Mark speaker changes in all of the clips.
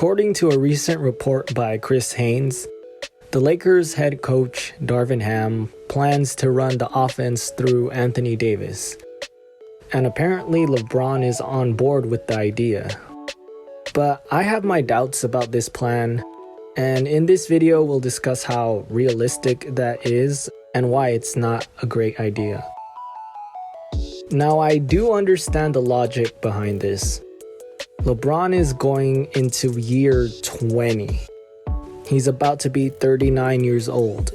Speaker 1: According to a recent report by Chris Haynes, the Lakers head coach Darvin Ham plans to run the offense through Anthony Davis. And apparently LeBron is on board with the idea. But I have my doubts about this plan, and in this video we'll discuss how realistic that is and why it's not a great idea. Now, I do understand the logic behind this. LeBron is going into year 20. He's about to be 39 years old.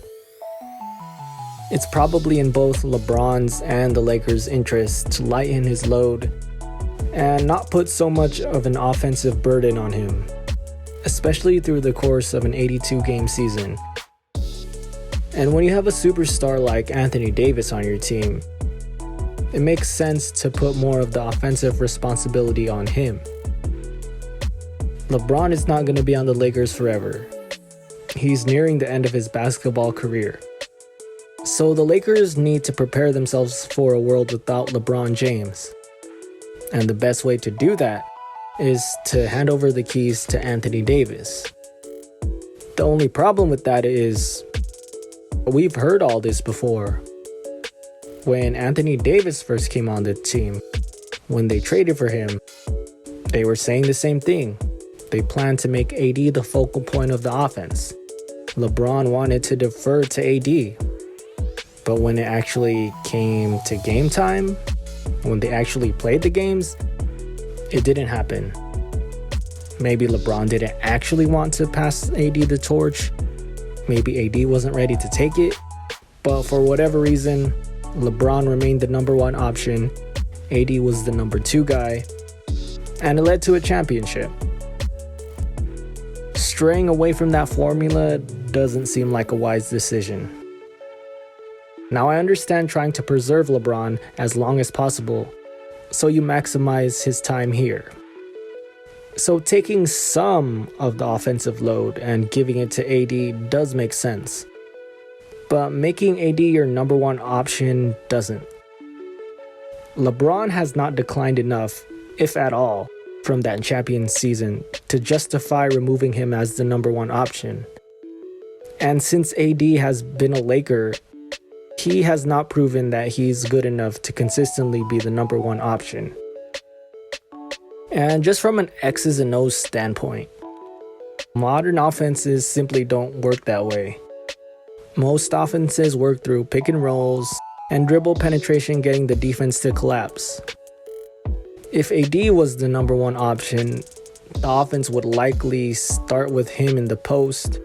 Speaker 1: It's probably in both LeBron's and the Lakers' interest to lighten his load and not put so much of an offensive burden on him, especially through the course of an 82-game season. And when you have a superstar like Anthony Davis on your team, it makes sense to put more of the offensive responsibility on him. LeBron is not going to be on the Lakers forever. He's nearing the end of his basketball career. So the Lakers need to prepare themselves for a world without LeBron James. And the best way to do that is to hand over the keys to Anthony Davis. The only problem with that is, we've heard all this before. When Anthony Davis first came on the team, when they traded for him, they were saying the same thing. They planned to make AD the focal point of the offense. LeBron wanted to defer to AD. But when it actually came to game time, when they actually played the games, it didn't happen. Maybe LeBron didn't actually want to pass AD the torch. Maybe AD wasn't ready to take it. But for whatever reason, LeBron remained the number one option. AD was the number two guy. And it led to a championship. Straying away from that formula doesn't seem like a wise decision. Now, I understand trying to preserve LeBron as long as possible, so you maximize his time here. So taking some of the offensive load and giving it to AD does make sense. But making AD your number one option doesn't. LeBron has not declined enough, if at all, from that champion season to justify removing him as the number one option. And since AD has been a Laker, he has not proven that he's good enough to consistently be the number one option. And just from an X's and O's standpoint, modern offenses simply don't work that way. Most offenses work through pick and rolls and dribble penetration, getting the defense to collapse. If AD was the number one option, the offense would likely start with him in the post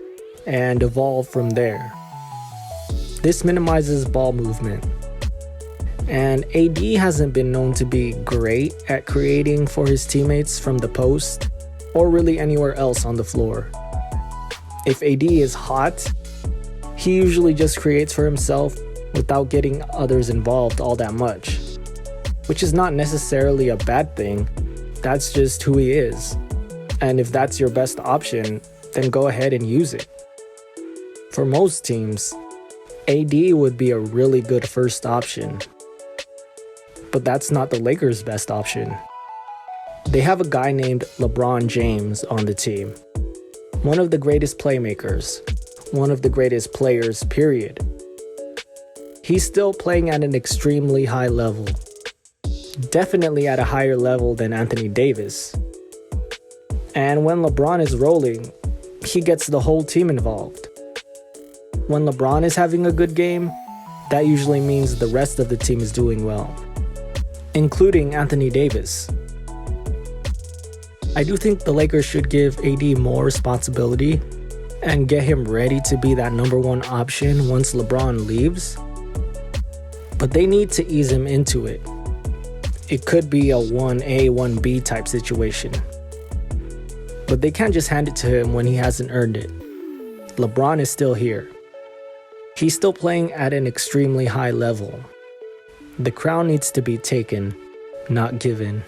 Speaker 1: and evolve from there. This minimizes ball movement. And AD hasn't been known to be great at creating for his teammates from the post or really anywhere else on the floor. If AD is hot, he usually just creates for himself without getting others involved all that much. Which is not necessarily a bad thing, that's just who he is. And if that's your best option, then go ahead and use it. For most teams, AD would be a really good first option. But that's not the Lakers' best option. They have a guy named LeBron James on the team. One of the greatest playmakers. One of the greatest players, period. He's still playing at an extremely high level. Definitely at a higher level than Anthony Davis. And when LeBron is rolling, he gets the whole team involved. When LeBron is having a good game, that usually means the rest of the team is doing well, including Anthony Davis. I do think the Lakers should give AD more responsibility and get him ready to be that number one option once LeBron leaves. But they need to ease him into it. It could be a 1A, 1B type situation. But they can't just hand it to him when he hasn't earned it. LeBron is still here. He's still playing at an extremely high level. The crown needs to be taken, not given.